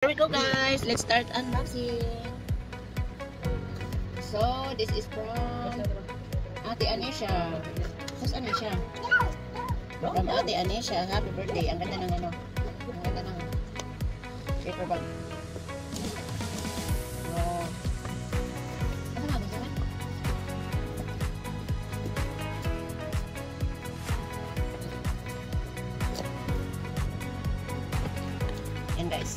Here we go guys, let's start unboxing. So, this is from Ate Anisha. Who's Anisha? From Ate Anisha, happy birthday. Ang ganda ng ano, ang ganda ng paper bag. Wow. Ano nga gusto na? And guys,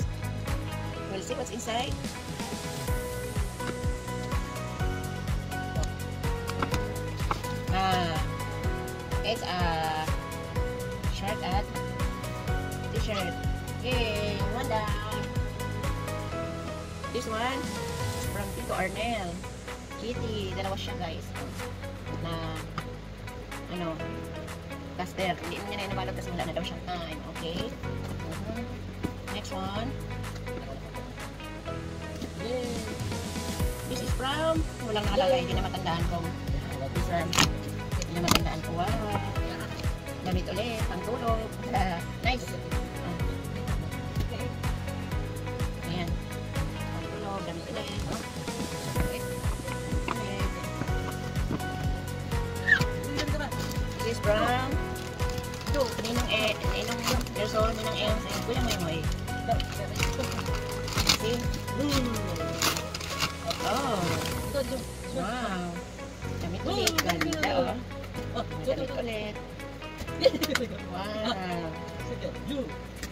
we'll see what's inside. It's a shirt at t-shirt. Yay! Wanda! This one from Tito Arnel. Kitty. Dalawa siya guys. Na ano, caster. Hindi niya na inabalot kasi wala na daw siyang time. Okay? Next one. Yay! This is from, walang nakalagay, hindi na matandaan kung this one. Hindi na matandaan ko. Wow! Damit ulit, pangtulog. Nice! Ayan. Pangtulog, damit ulit. This is from Ninong Gerson, Ninang Em, Kuya Moy. See? Oh! Wow! Damit ulit. Ganda oh. Damit ulit. Wow!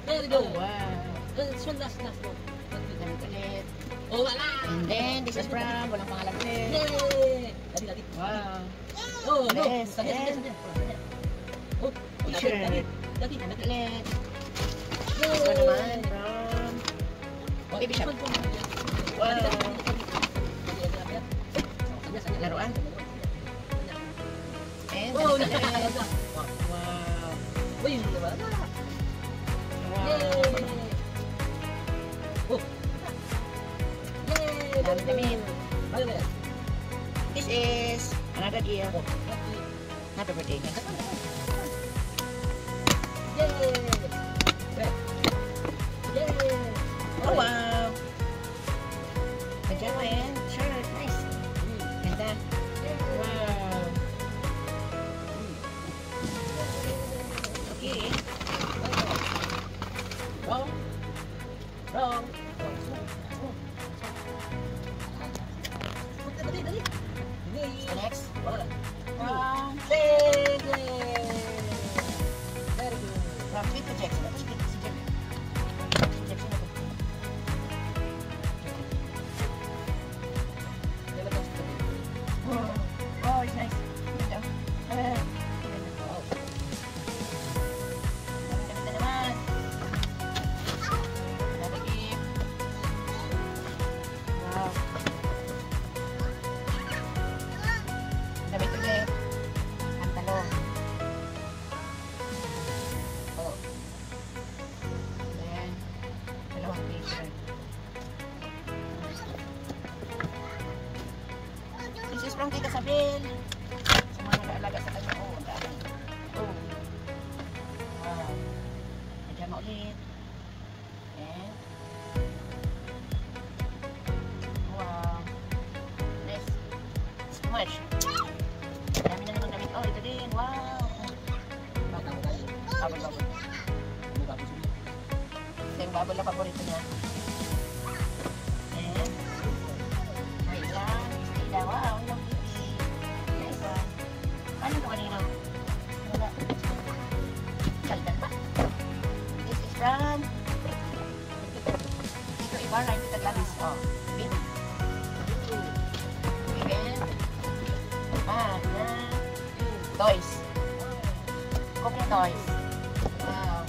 There you go. Oh, wow! This one last. Damit ulit. Oh, wala. And then, this is from, walang pangalan ulit. Yay! Dali. Wow! Oh, no. Yes, Sanya. Oh, T-shirt. Dali. Damit ulit. This one naman from Baby Shop. Wow! Laruan. And Oh, damit ulit. nakakalaga. Wow! Uy, wala. Wow! Yay! Oh. Yay! Dami damit. Ano ba yan? This is another gift. Oh, Happy birthday. yay! Yay! Oh wow! Pajama and shirt. Nice. Ganda. Wow. Okay. Wrong. Dali. So next. Wala. From Very good. From Tito Jack. Sino to si Jack? Si Jack, sino to? Oh, it's nice. Ganda. Wow. Ganda naman. Another gift. Wow. Damit ulit. Pantalon. Oh. Then, dalawang t-shirt. This is from Tita Sabel. Sa mga nag-aalaga sa kanya. Oh, ang dami. Oh. Wow. Pajama ulit. And, wow. Nice. It's too much. Dami na namang damit. Oh, ito din. Wow. Bubble. Ito yung bubble na paborito niya. And, may ilan. Stila. Wow, yung kitty. Nice one. Ano ito kanino? Wala. Kaldan ba? This is from Tito Ibarra. Tito Gladys. Oh, baby. Again. Na toys. Cooking toys. Wow.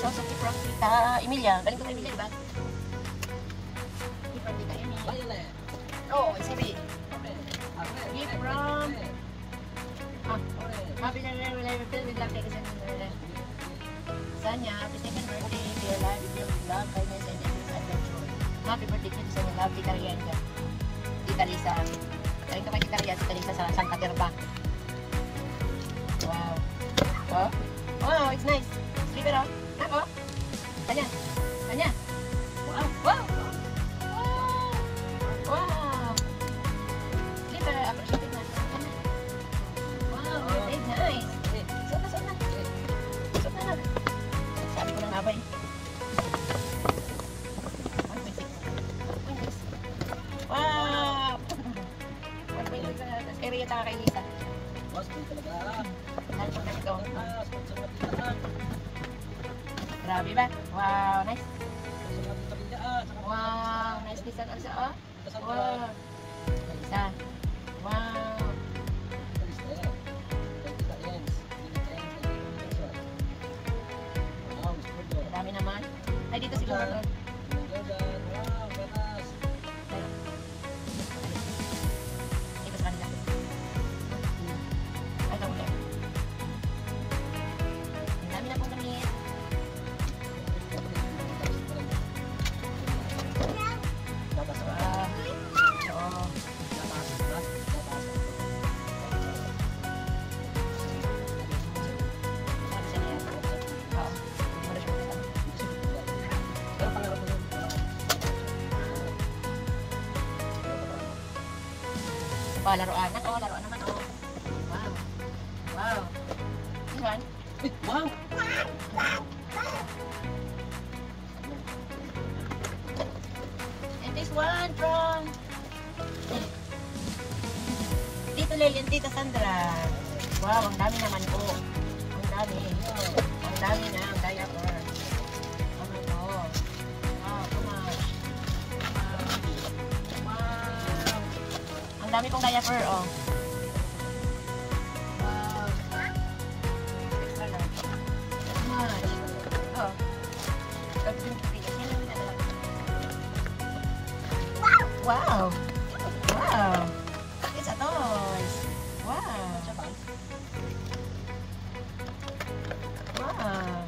So, from Tita Emilia. Galing ko kay Emilia, diba? Gift from Tita Emilia. Violet. Oh, it's heavy. Gift from Happy with love, Sanya, happy second birthday. Dear life, love, kindness, and adventure. Happy birthday to sa love, Tita Rienda. Tita Lisa. Galing ka kay Tita Rienda, Tita Lisa sa Santa Terba. Wow. Oh, it's nice. Slipper, oh. Kanya. Kanya. Wow. Wow. Wow. Wow. Libre. Appreciate na. Kanya. Wow. Very nice. Suot na, suot na. Suot na. Sabi ko ng abay. 1.6. Wow. 1.6. Tapos area taka kay Lisa. Dahil po na ito. Grabe ba? Wow, nice. Wow, nice design also, oh. Wow. Isa. Wow. Dami naman. Ay, dito siguro to. Dito sa kanila. Ay, ito ulit. Ang dami na pong damit. Oo. Sabi siya niya. Oo. Mura siya ulit. Laruan. Oo, laruan naman. Oo. Wow. Wow. This one. Wow! And this one from Tito Lely and Tita Sandra. Wow, ang dami naman po. Ang dami. Ang dami na ang diaper. Ano to? Wow, so much. Wow. Ang dami pong diaper, oh. Wow. Extra large. So much. Oh. Wow. Wow. It's a toys. Wow. Wow.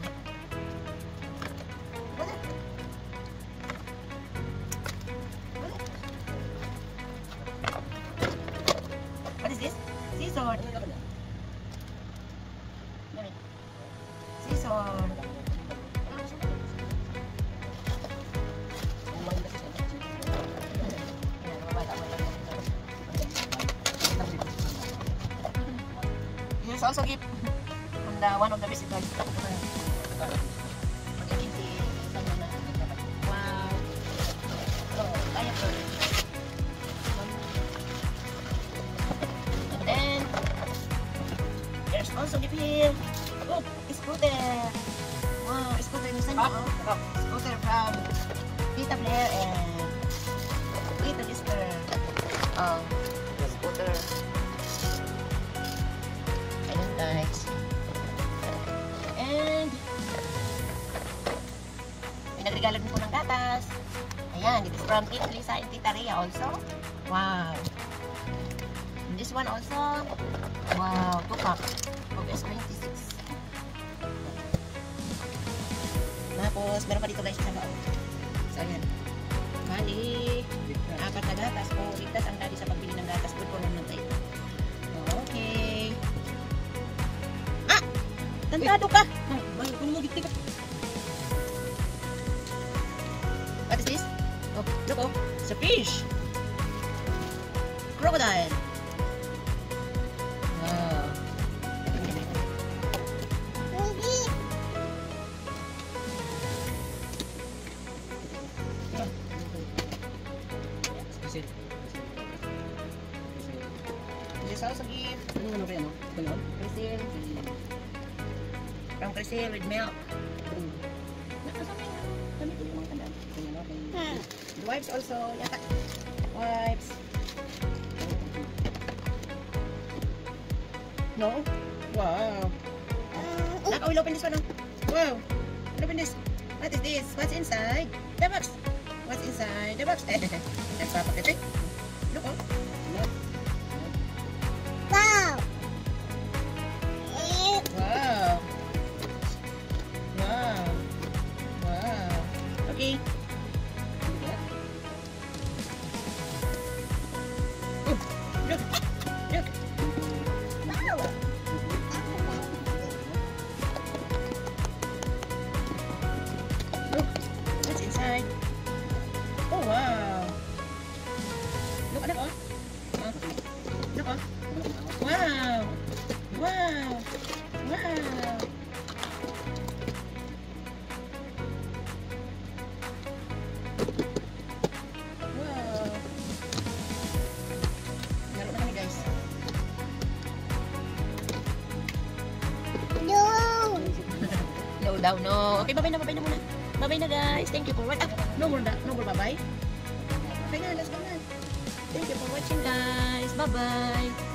What is this? Scissor. Scissor. Here's also gift from the one of the visitors. Wow. Oh, diaper. And then there's also gift here. Oh, scooter. Wow, scooter ni San. Oh, scooter from Tita Blair and Tita Lister. Oh, scooter. Ayun guys. And pinagregalo din po ng gatas. Ayan, it is from Tita Lisa and Tita Rhea also. Wow. And this one also. Wow, 2 pack of S26. Tapos, meron pa dito guys sa loob. So, ayan. Bali, 4 na gatas po. Ligtas ang daddy sa pagbili ng gatas. Good for naman tayo. Okay. Ah! Tantado ka! What is this? Oh, look oh. It's a fish! Crocodile! Wow. This is also gift. Ano kaya, no? Ganyan? Crisil. From Crisil with milk. Wipes also. Yata. Wipes. No? Wow. Naka, we'll open this one. Wow. We'll open this. What is this? What's inside? The box. What's inside the box? That's Papa Pepe. Look oh. Wow! Wow. Wow. Wow. Okay. Look. Look. Look. daw. No. Okay, bye-bye na muna. Bye-bye na guys. Thank you for watching. No more bye-bye. Okay na, let's go na. Thank you for watching guys. Bye-bye.